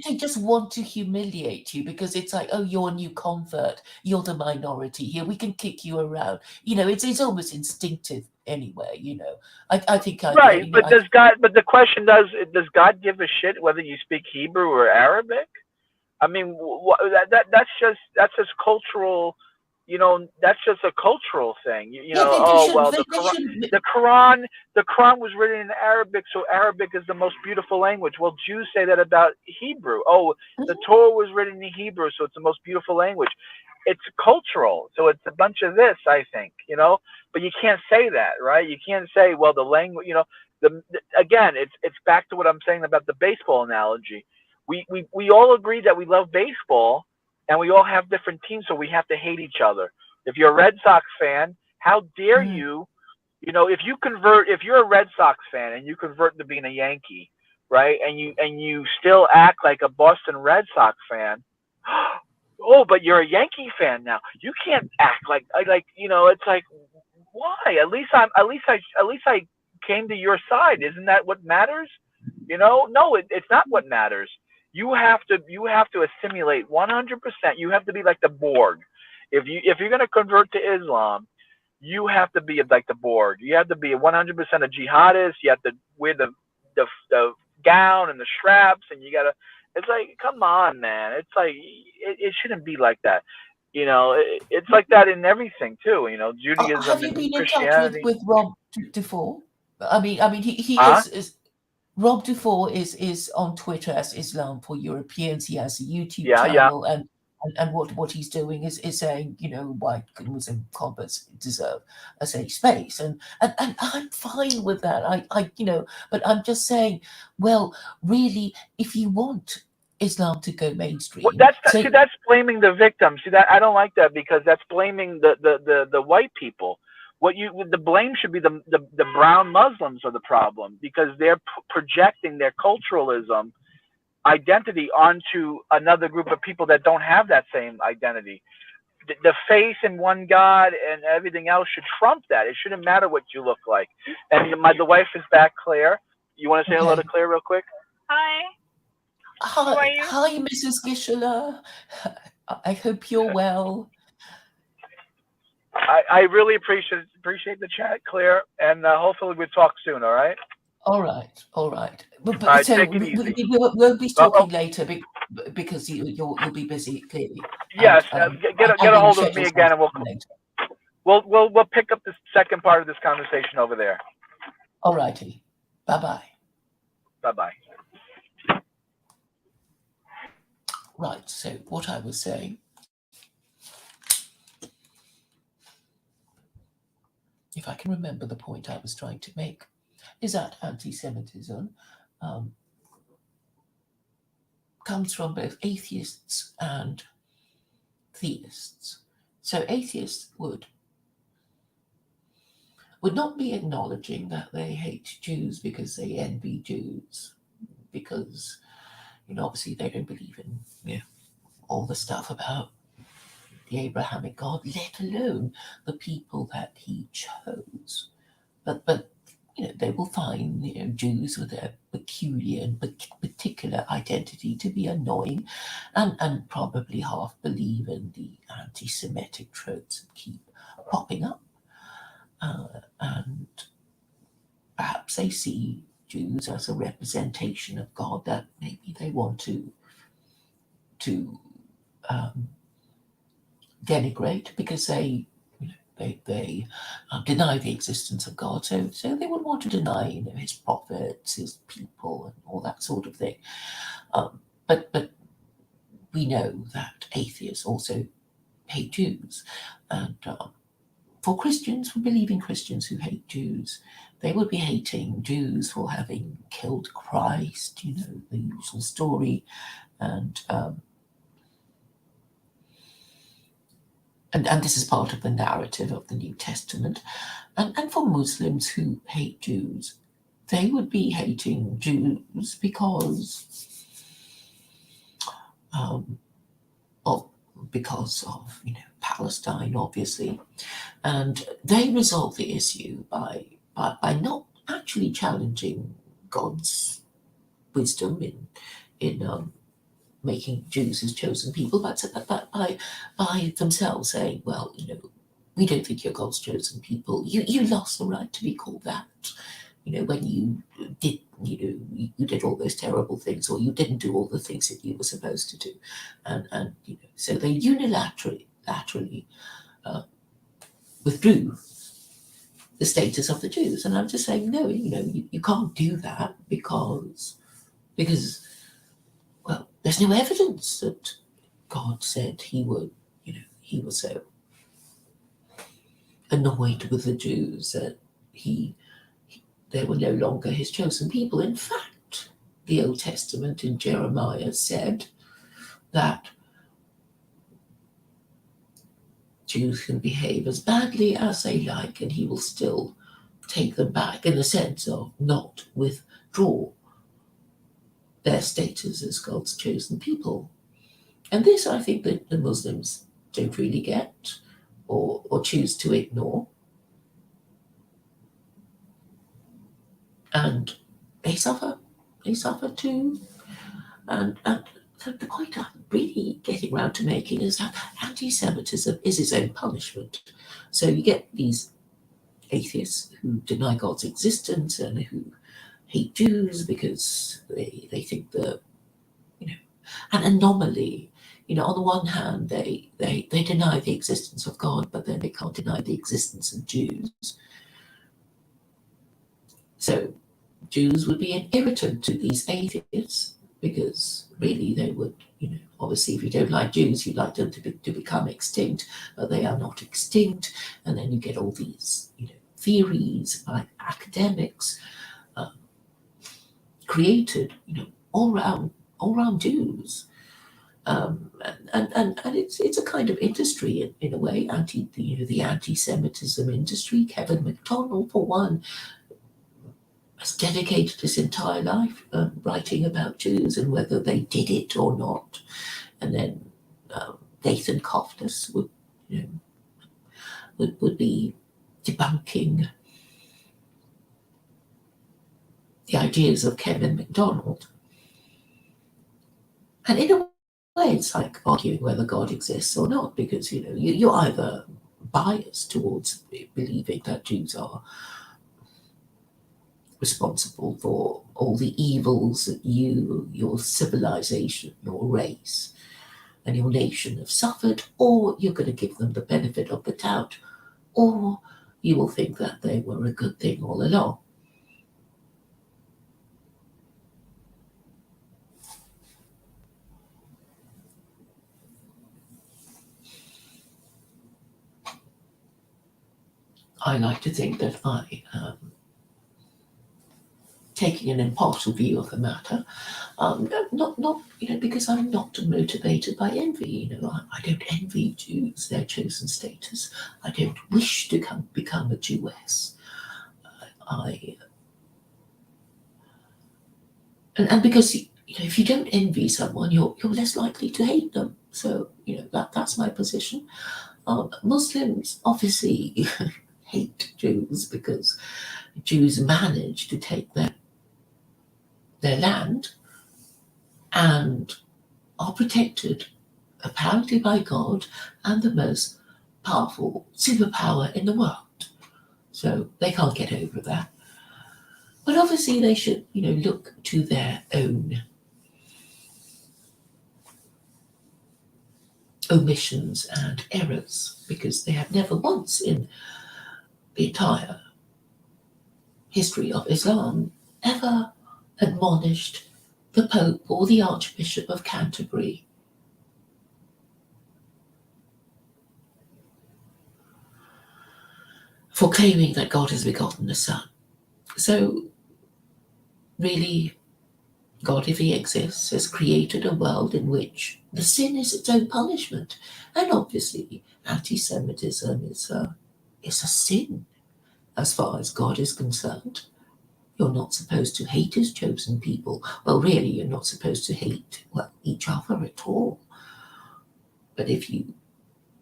they just want to humiliate you because it's like, oh, you're a new convert, you're the minority here, we can kick you around. It's almost instinctive anyway. I think Right, but But the question does God give a shit whether you speak Hebrew or Arabic? I mean, that's just cultural. That's just a cultural thing. yeah, they Oh shouldn't, well, they shouldn't. The Quran, the Quran was written in Arabic, so Arabic is the most beautiful language. Well, Jews say that about Hebrew. Oh, the Mhm. Torah was written in Hebrew, so it's the most beautiful language. It's cultural, so it's a bunch of this. I think but you can't say that, right? You can't say, well, the language. Again, it's back to what I'm saying about the baseball analogy. We all agree that we love baseball and we all have different teams, so we have to hate each other. If you're a Red Sox fan, how dare Mm. you? If you're a Red Sox fan and you convert to being a Yankee, right? And you still act like a Boston Red Sox fan. Oh, but you're a Yankee fan now. You can't act like. It's like, why? At least I came to your side. Isn't that what matters? No, it's not what matters. You have to assimilate 100%. You have to be like the Borg. If you're gonna convert to Islam, you have to be like the Borg. You have to be 100% a jihadist. You have to wear the gown and the straps, and you gotta. It's like, come on, man. It's like it shouldn't be like that. It's like that in everything too. Have Judaism you and been in touch Christianity. with Rob Dufour? I mean, he Huh? is Rob Dufour is on Twitter as Islam for Europeans. He has a YouTube Yeah, yeah. channel, and what he's doing is saying, white Muslim converts deserve a safe space, and I'm fine with that. But I'm just saying, well, really, if you want Islam to go mainstream. Well, that's blaming the victim. See, that I don't like that, because that's blaming the white people. The blame should be the brown Muslims are the problem, because they're projecting their culturalism identity onto another group of people that don't have that same identity. The faith in one God and everything else should trump that. It shouldn't matter what you look like. And the wife is back, Claire. You want to say hello to Claire real quick? Hi. How are you? Hi, Mrs. Gisela. I hope you're well. I really appreciate the chat, Claire, and hopefully we'll talk soon. All right. All right. But All right, so take it easy. we'll be talking later because you'll be busy clearly. Yes, get a hold of me again, and we'll pick up the second part of this conversation over there. All righty. Bye-bye. Bye-bye. Right. So what I was saying, if I can remember the point I was trying to make, is that anti-Semitism comes from both atheists and theists. So atheists would not be acknowledging that they hate Jews because they envy Jews, because obviously they don't believe in all the stuff about the Abrahamic God, let alone the people that he chose. But they will find Jews with their peculiar and particular identity to be annoying, and probably half believe in the anti-Semitic tropes that keep popping up, and perhaps they see Jews as a representation of God that maybe they want to denigrate, because they deny the existence of God, so they would want to deny his prophets, his people, and all that sort of thing. But we know that atheists also hate Jews, and for believing Christians who hate Jews, they would be hating Jews for having killed Christ, the usual story, and this is part of the narrative of the New Testament. And for Muslims who hate Jews, they would be hating Jews because of Palestine, obviously, and they resolve the issue by not actually challenging God's wisdom in making Jews his chosen people, but by themselves saying, well, we don't think you're God's chosen people. You lost the right to be called that. When you did all those terrible things, or you didn't do all the things that you were supposed to do, and so they unilaterally withdrew the status of the Jews. And I'm just saying, no, you can't do that because well, there's no evidence that God said he would, he was so annoyed with the Jews that they were no longer his chosen people. In fact, the Old Testament in Jeremiah said that Jews can behave as badly as they like, and he will still take them back, in the sense of not withdraw their status as God's chosen people. And this, I think, that the Muslims don't really get, or choose to ignore. And they suffer too. And the point I'm really getting around to making is that anti-Semitism is its own punishment. So you get these atheists who deny God's existence and who hate Jews because they think that, an anomaly. On the one hand, they deny the existence of God, but then they can't deny the existence of Jews. So Jews would be an irritant to these atheists, because really they would, obviously if you don't like Jews, you'd like them to become extinct, but they are not extinct. And then you get all these, theories by academics created, all all around Jews. And it's a kind of industry in a way, the anti-Semitism industry. Kevin McDonald, for one, has dedicated his entire life writing about Jews and whether they did it or not. And then Nathan Kofnas would be debunking the ideas of Kevin McDonald. And in a way, it's like arguing whether God exists or not, because you're either biased towards believing that Jews are responsible for all the evils that your civilization, your race, and your nation have suffered, or you're going to give them the benefit of the doubt, or you will think that they were a good thing all along. I like to think that I am taking an impartial view of the matter, not because I'm not motivated by envy. I don't envy Jews their chosen status. I don't wish to become a Jewess. And because if you don't envy someone, you're less likely to hate them. So that's my position. Muslims obviously hate Jews because Jews manage to take their land and are protected apparently by God and the most powerful superpower in the world. So they can't get over that. But obviously they should, look to their own omissions and errors, because they have never once in the entire history of Islam ever admonished the Pope or the Archbishop of Canterbury for claiming that God has begotten a son. So really, God, if he exists, has created a world in which the sin is its own punishment. And obviously, anti-Semitism is a sin as far as God is concerned. You're not supposed to hate his chosen people. Well, really, you're not supposed to hate, each other at all. But if you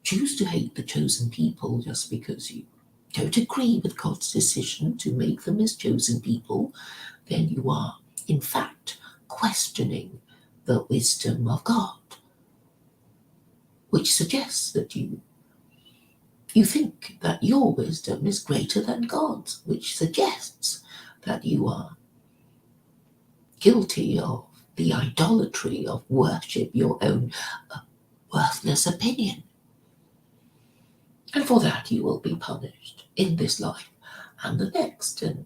choose to hate the chosen people just because you don't agree with God's decision to make them his chosen people, then you are, in fact, questioning the wisdom of God, which suggests that you think that your wisdom is greater than God's, which suggests that you are guilty of the idolatry of worship your own worthless opinion. And for that you will be punished in this life and the next. And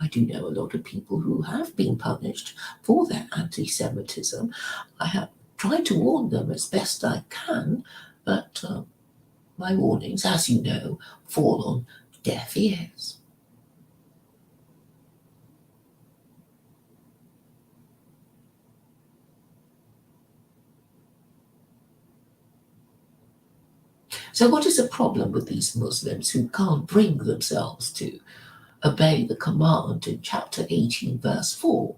I do know a lot of people who have been punished for their anti-Semitism. I have tried to warn them as best I can, but my warnings, as you know, fall on deaf ears. So what is the problem with these Muslims who can't bring themselves to obey the command in chapter 18, verse 4?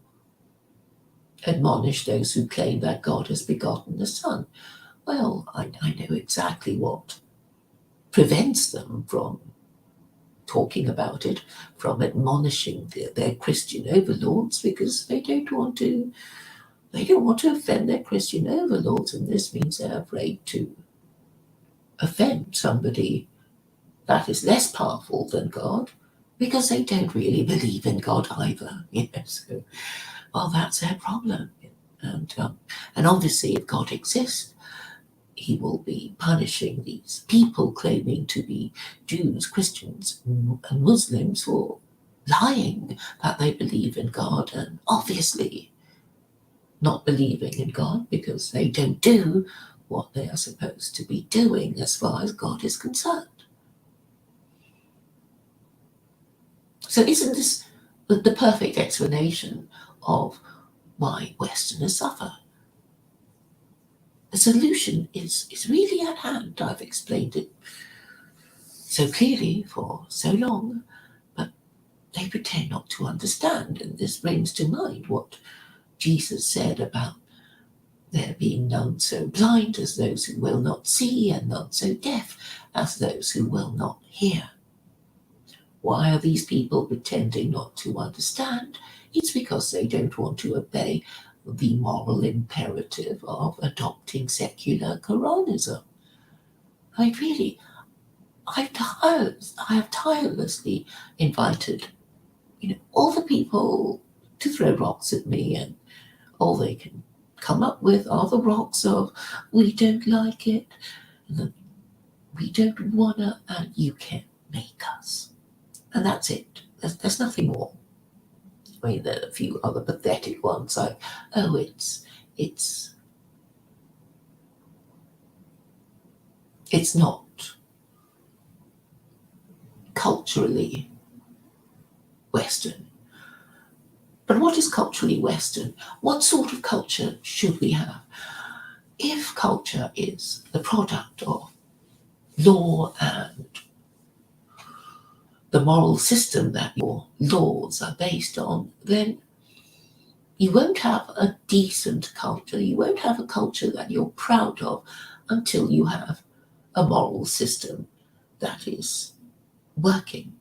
Admonish those who claim that God has begotten the Son. Well, I know exactly what prevents them from talking about it, from admonishing their Christian overlords, because they don't want to offend their Christian overlords, and this means they're afraid to offend somebody that is less powerful than God, because they don't really believe in God either. So, well, that's their problem. And obviously, if God exists, he will be punishing these people claiming to be Jews, Christians, and Muslims for lying that they believe in God, and obviously not believing in God because they don't do what they are supposed to be doing as far as God is concerned. So isn't this the perfect explanation of why Westerners suffer. The solution is really at hand. I've explained it so clearly for so long, but they pretend not to understand. And this brings to mind what Jesus said about there being none so blind as those who will not see, and none so deaf as those who will not hear. Why are these people pretending not to understand? It's because they don't want to obey the moral imperative of adopting secular Quranism. I have tirelessly invited, all the people to throw rocks at me, and all they can come up with are the rocks of we don't like it, and we don't wanna, and you can't make us. And that's it. There's nothing more. I mean, there are a few other pathetic ones like, oh, it's not culturally Western. But what is culturally Western? What sort of culture should we have? If culture is the product of law and the moral system that your laws are based on, then you won't have a decent culture. You won't have a culture that you're proud of until you have a moral system that is working.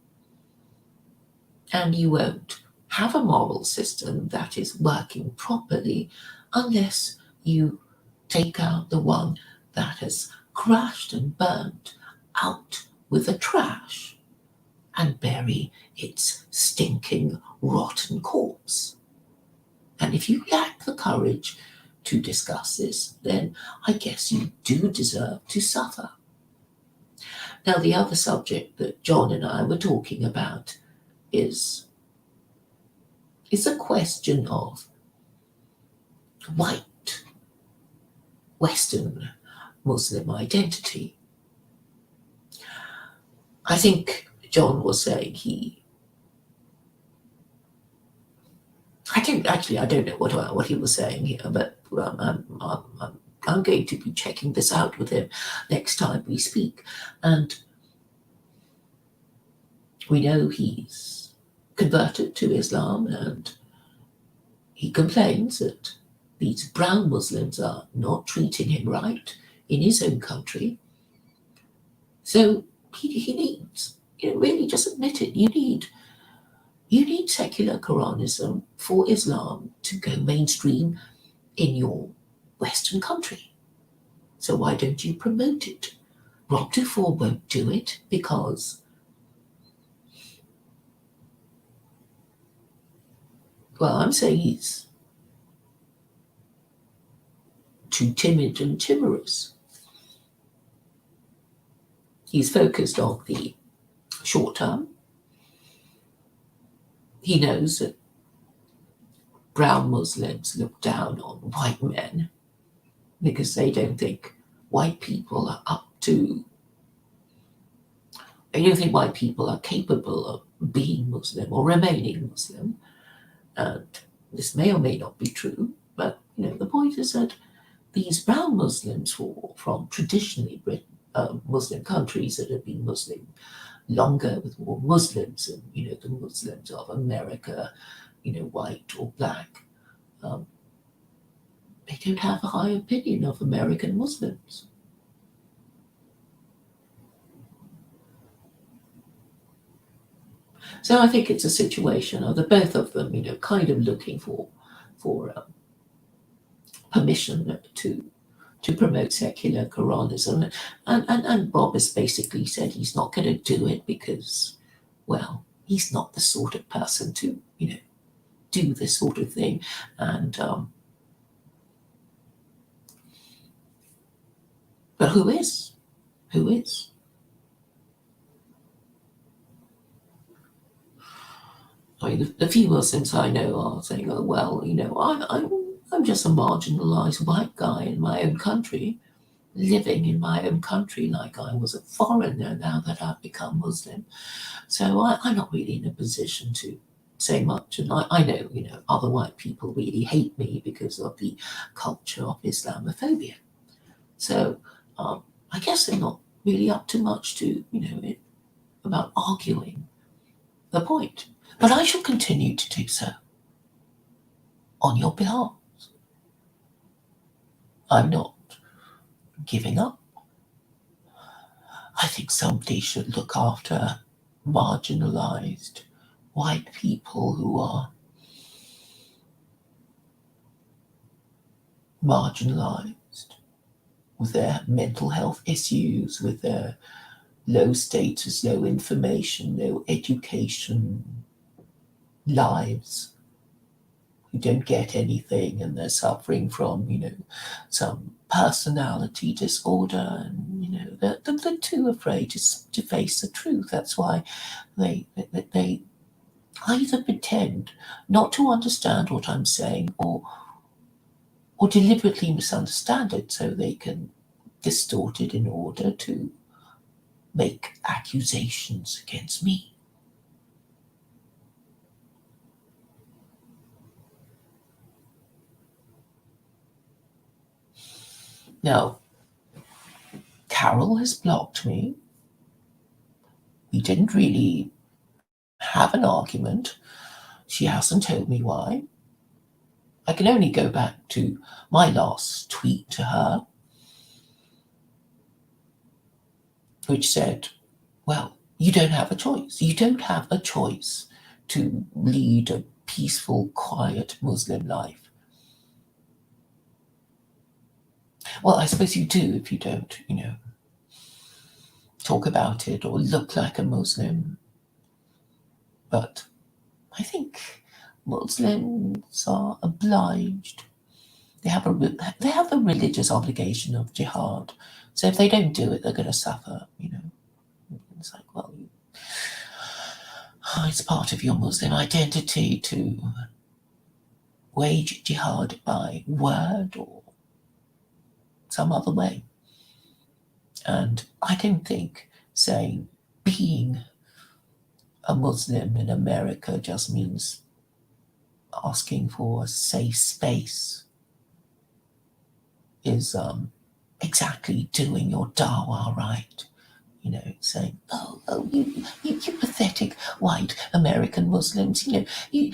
And you won't have a moral system that is working properly unless you take out the one that has crashed and burnt out with the trash and bury its stinking, rotten corpse. And if you lack the courage to discuss this, then I guess you do deserve to suffer. Now, the other subject that John and I were talking about is a question of white Western Muslim identity. I think John was saying I don't know what he was saying here, but I'm going to be checking this out with him next time we speak. And we know he's converted to Islam, and he complains that these brown Muslims are not treating him right in his own country. So he needs, really just admit it. You need secular Quranism for Islam to go mainstream in your Western country. So why don't you promote it? Rob Dufour won't do it because, well, I'm saying he's too timid and timorous. He's focused on the short term. He knows that brown Muslims look down on white men because they don't think white people are they don't think white people are capable of being Muslim or remaining Muslim. And this may or may not be true, but the point is that these brown Muslims from traditionally Muslim countries that have been Muslim longer, with more Muslims and the Muslims of America, white or black, they don't have a high opinion of American Muslims. So I think it's a situation of the both of them, kind of looking for permission to promote secular Quranism, and Bob has basically said he's not going to do it because, well, he's not the sort of person to do this sort of thing, and but who is? I mean, the few Muslims I know are saying, oh, well, I'm just a marginalized white guy in my own country, living in my own country like I was a foreigner now that I've become Muslim. So I'm not really in a position to say much. And I know, other white people really hate me because of the culture of Islamophobia. So I guess they're not really up to much to, about arguing the point. But I shall continue to do so on your behalf. I'm not giving up. I think somebody should look after marginalized white people who are marginalized with their mental health issues, with their low status, low information, no education lives, who don't get anything and they're suffering from, some personality disorder, and, they're too afraid to face the truth. That's why they either pretend not to understand what I'm saying or deliberately misunderstand it so they can distort it in order to make accusations against me. Now, Carol has blocked me. We didn't really have an argument. She hasn't told me why. I can only go back to my last tweet to her, which said, well, you don't have a choice. You don't have a choice to lead a peaceful, quiet Muslim life. Well, I suppose you do if you don't, talk about it or look like a Muslim. But I think Muslims are obliged. They have a religious obligation of jihad. So if they don't do it, they're going to suffer, It's like, well, it's part of your Muslim identity to wage jihad by word or some other way. And I don't think saying being a Muslim in America just means asking for a safe space is exactly doing your dawah right. Saying, oh, you pathetic white American Muslims, you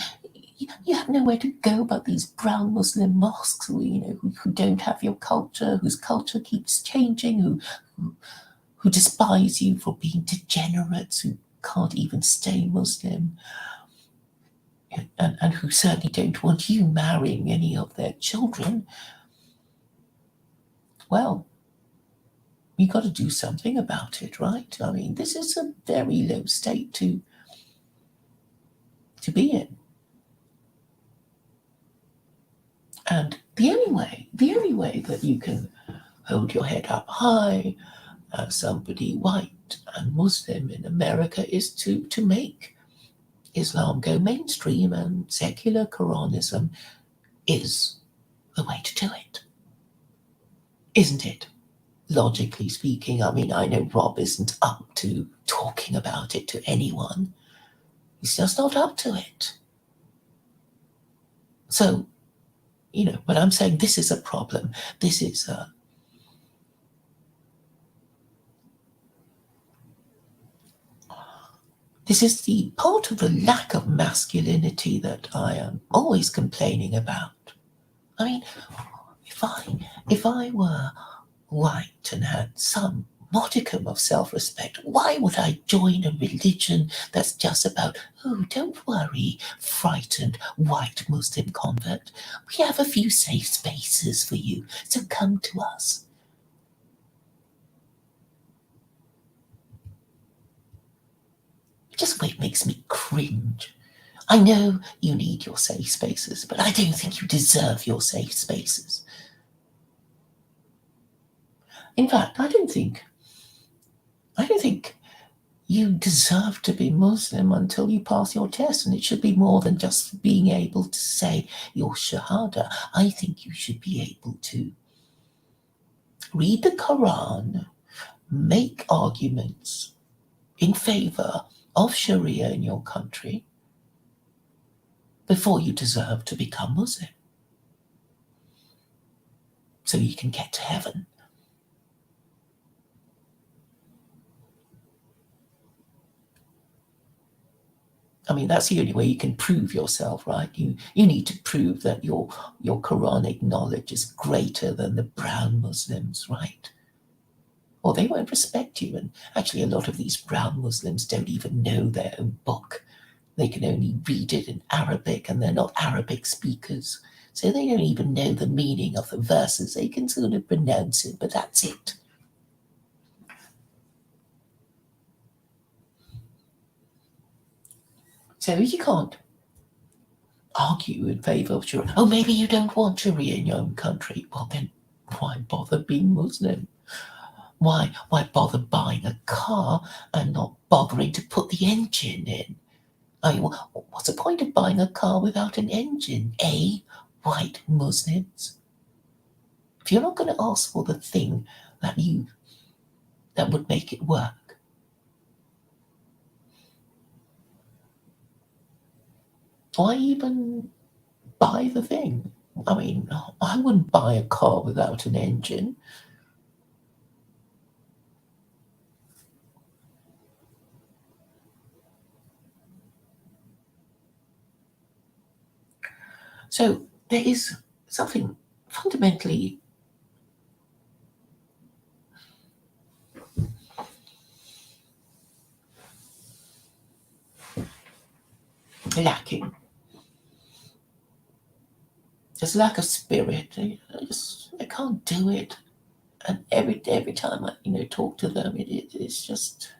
have nowhere to go but these brown Muslim mosques, who don't have your culture, whose culture keeps changing, who despise you for being degenerates, who can't even stay Muslim, and who certainly don't want you marrying any of their children. Well, you got to do something about it, right? I mean, this is a very low state to be in. And the only way that you can hold your head up high as somebody white and Muslim in America is to make Islam go mainstream, and secular Quranism is the way to do it. Isn't it? Logically speaking, I mean, I know Rob isn't up to talking about it to anyone. He's just not up to it. So, but I'm saying this is a problem. This is the part of the lack of masculinity that I am always complaining about. I mean, if I were white and had some modicum of self-respect, why would I join a religion that's just about, oh, don't worry, frightened white Muslim convert. We have a few safe spaces for you, so come to us. It just makes me cringe. I know you need your safe spaces, but I don't think you deserve your safe spaces. In fact, I don't think you deserve to be Muslim until you pass your test, and it should be more than just being able to say your Shahada. I think you should be able to read the Quran, make arguments in favor of Sharia in your country, before you deserve to become Muslim, so you can get to heaven. I mean, that's the only way you can prove yourself, right? You need to prove that your Quranic knowledge is greater than the brown Muslims, right? Or they won't respect you. And actually, a lot of these brown Muslims don't even know their own book. They can only read it in Arabic, and they're not Arabic speakers. So they don't even know the meaning of the verses. They can sort of pronounce it, but that's it. So you can't argue in favour of Sharia. Oh, maybe you don't want Sharia in your own country. Well, then why bother being Muslim? Why bother buying a car and not bothering to put the engine in? I mean, what's the point of buying a car without an engine? White Muslims. If you're not going to ask for the thing that would make it work, why even buy the thing? I mean, I wouldn't buy a car without an engine. So there is something fundamentally lacking. There's a lack of spirit. I can't do it. And every time I talk to them, it's just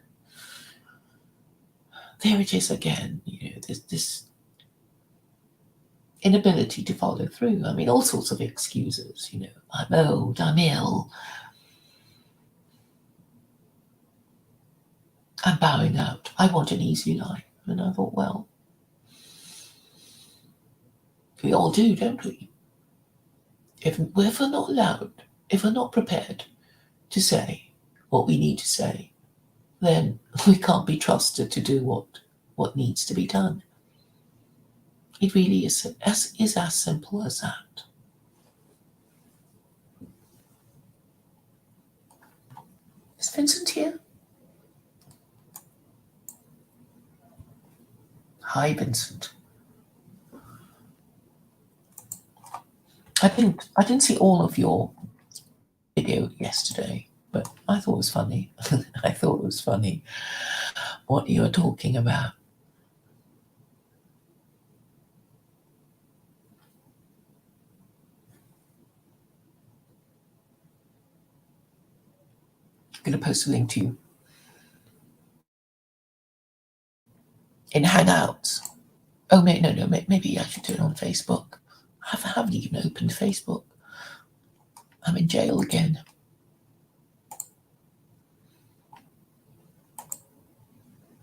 there it is again. There's this inability to follow through. I mean, all sorts of excuses. I'm old, I'm ill, I'm bowing out. I want an easy life. And I thought, well, we all do, don't we? If we're not allowed, if we're not prepared to say what we need to say, then we can't be trusted to do what needs to be done. It really is as simple as that. Is Vincent here? Hi, Vincent. I didn't see all of your video yesterday, but I thought it was funny. I thought it was funny what you were talking about. I'm going to post a link to you in Hangouts. Oh, no, maybe I should do it on Facebook. I haven't even opened Facebook. I'm in jail again.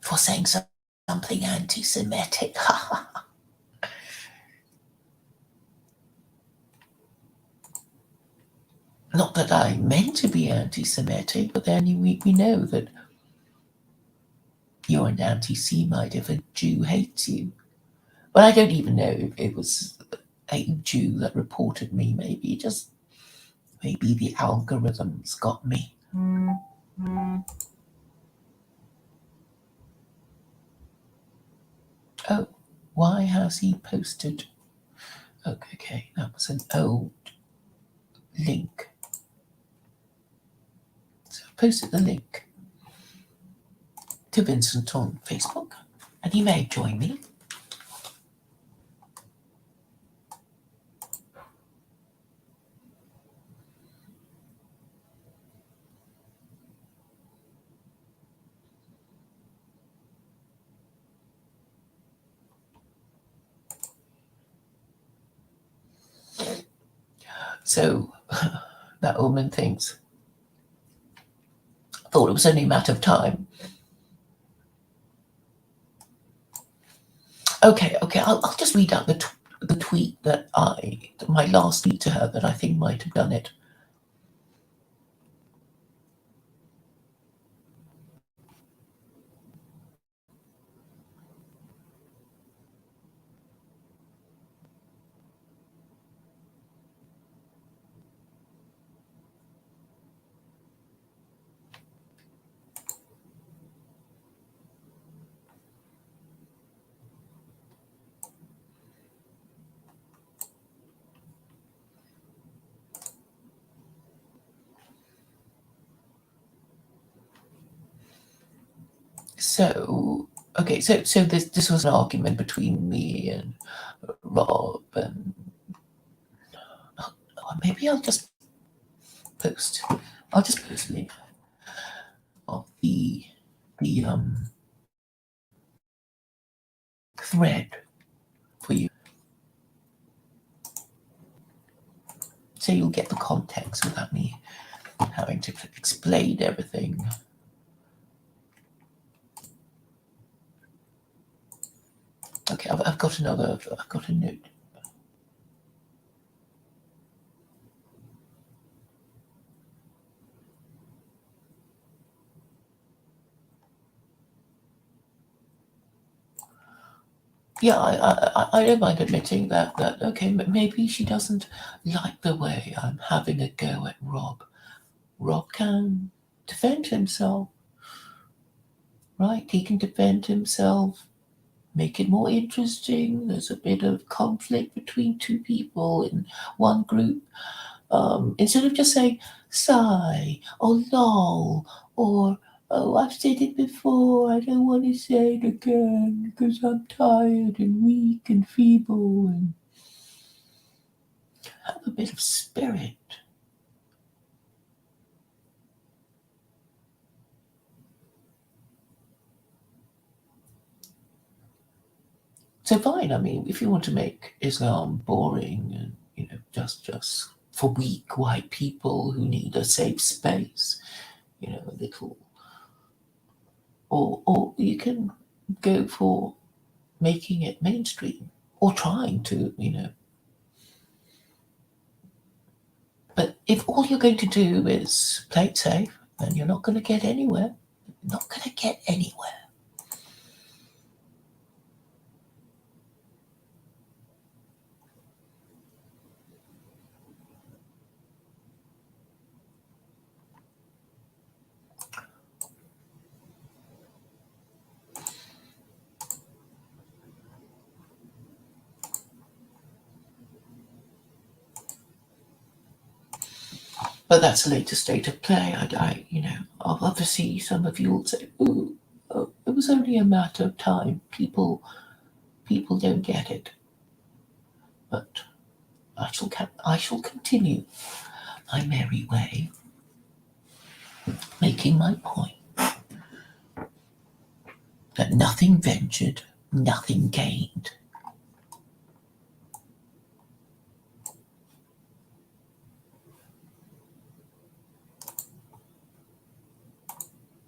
For saying something anti-Semitic. Not that I meant to be anti-Semitic, but then we know that you're an anti-Semite if a Jew hates you. But I don't even know if it was a Jew that reported me. Maybe the algorithms got me. Oh, why has he posted? Okay, that was an old link. So I posted the link to Vincent on Facebook, and he may join me. So that woman thought it was only a matter of time. Okay, I'll just read out the tweet that my last tweet to her that I think might have done it. So, okay, so this was an argument between me and Rob, and maybe I'll just post a link of the thread for you, so you'll get the context without me having to explain everything. Okay, I've got a note. Yeah, I don't mind admitting that okay, maybe she doesn't like the way I'm having a go at Rob. Rob can defend himself, right? He can defend himself, make it more interesting. There's a bit of conflict between two people in one group. Instead of just saying sigh or lol or oh, I've said it before, I don't want to say it again because I'm tired and weak and feeble, and have a bit of spirit. So fine, I mean, if you want to make Islam boring and, just for weak white people who need a safe space, a little, or you can go for making it mainstream or trying to, But if all you're going to do is play it safe, then you're not going to get anywhere. Not going to get anywhere. But that's a later state of play. Obviously some of you will say, "Ooh, it was only a matter of time. People don't get it." But I shall continue my merry way, making my point that nothing ventured, nothing gained.